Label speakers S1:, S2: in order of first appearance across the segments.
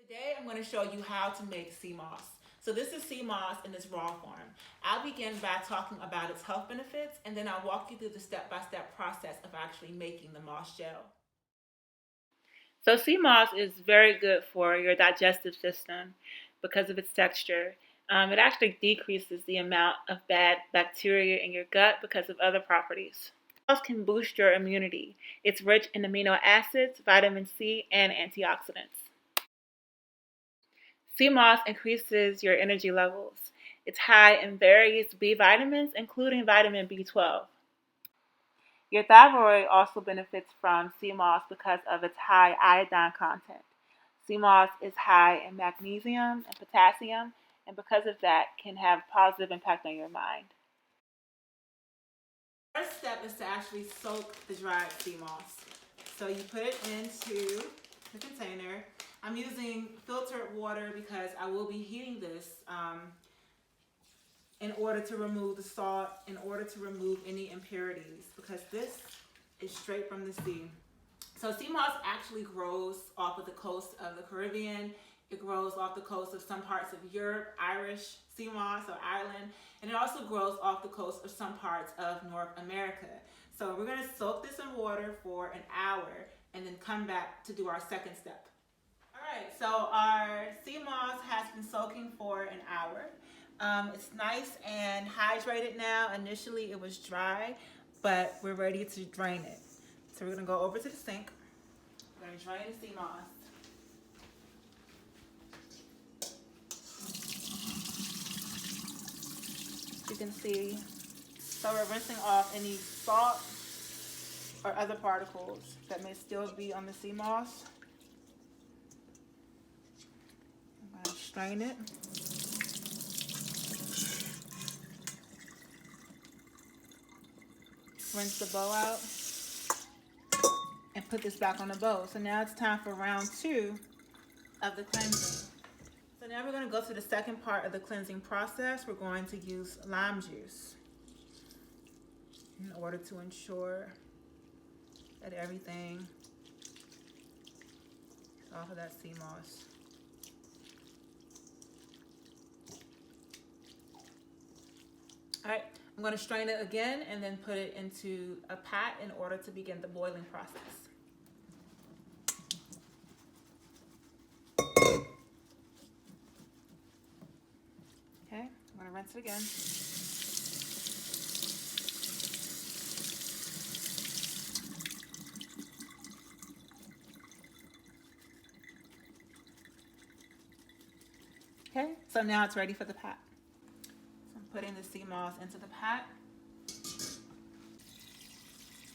S1: Today I'm going to show you how to make sea moss. So this is sea moss in its raw form. I'll begin by talking about its health benefits, and then I'll walk you through the step-by-step process of actually making the moss gel. So sea moss is very good for your digestive system because of its texture. It actually decreases the amount of bad bacteria in your gut because of other properties. Moss can boost your immunity. It's rich in amino acids, vitamin C, and antioxidants. Sea moss increases your energy levels. It's high in various B vitamins, including vitamin B12. Your thyroid also benefits from sea moss because of its high iodine content. Sea moss is high in magnesium and potassium, and because of that, can have positive impact on your mind. The first step is to actually soak the dried sea moss. So you put it into the container. I'm using filtered water because I will be heating this in order to remove the salt, in order to remove any impurities, because this is straight from the sea. So sea moss actually grows off of the coast of the Caribbean. It grows off the coast of some parts of Europe, Irish sea moss or Ireland, and it also grows off the coast of some parts of North America. So we're going to soak this in water for an hour and then come back to do our second step. Alright, so our sea moss has been soaking for an hour. It's nice and hydrated now. Initially it was dry, but we're ready to drain it. So we're going to go over to the sink. We're going to drain the sea moss. You can see, so we're rinsing off any salt or other particles that may still be on the sea moss. I'm going to strain it. Rinse the bowl out and put this back on the bowl. So now it's time for round 2 of the cleansing. So now we're going to go to the second part of the cleansing process. We're going to use lime juice in order to ensure that everything is off of that sea moss. All right, I'm going to strain it again and then put it into a pot in order to begin the boiling process. Okay, I'm going to rinse it again. Okay, so now it's ready for the pot. So I'm putting the sea moss into the pot.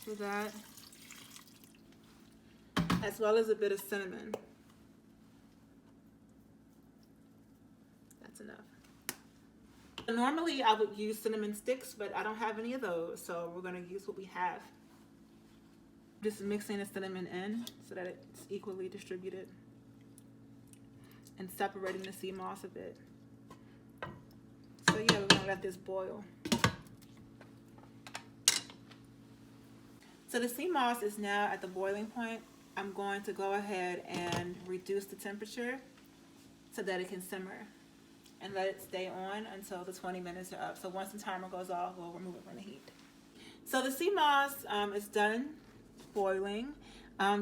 S1: Do that, as well as a bit of cinnamon. That's enough. Normally I would use cinnamon sticks, but I don't have any of those, so we're going to use what we have. Just mixing the cinnamon in so that it's equally distributed and separating the sea moss a bit. So yeah, we're going to let this boil. So the sea moss is now at the boiling point. I'm going to go ahead and reduce the temperature so that it can simmer and let it stay on until the 20 minutes are up. So once the timer goes off, we'll remove it from the heat. So the sea moss is done boiling.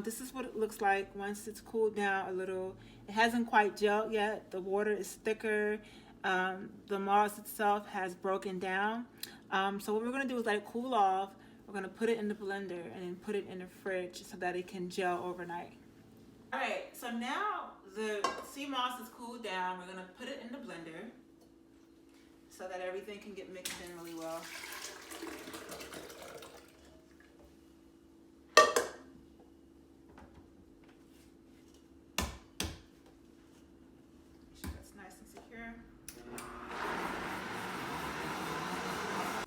S1: This is what it looks like once it's cooled down a little. It hasn't quite gelled yet. The water is thicker. The moss itself has broken down. So what we're going to do is let it cool off. We're going to put it in the blender and then put it in the fridge so that it can gel overnight. All right, so now the sea moss is cooled down. We're going to put it in the blender so that everything can get mixed in really well. Make sure that's nice and secure.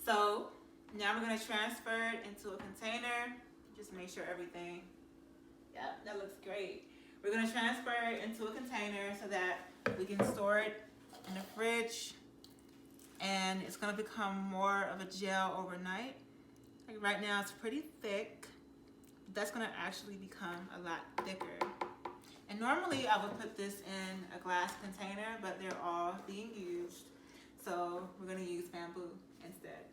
S1: So now we're going to transfer it into a container. Just make sure everything, yep, that looks great. We're going to transfer it into a container so that we can store it in the fridge, and it's going to become more of a gel overnight. Like right now it's pretty thick, but that's going to actually become a lot thicker. And Normally I would put this in a glass container, but they're all being used. So we're gonna use bamboo instead.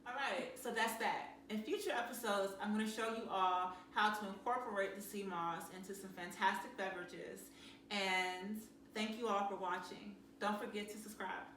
S1: All right, so that's that. In future episodes, I'm gonna show you all how to incorporate the sea moss into some fantastic beverages. And thank you all for watching. Don't forget to subscribe.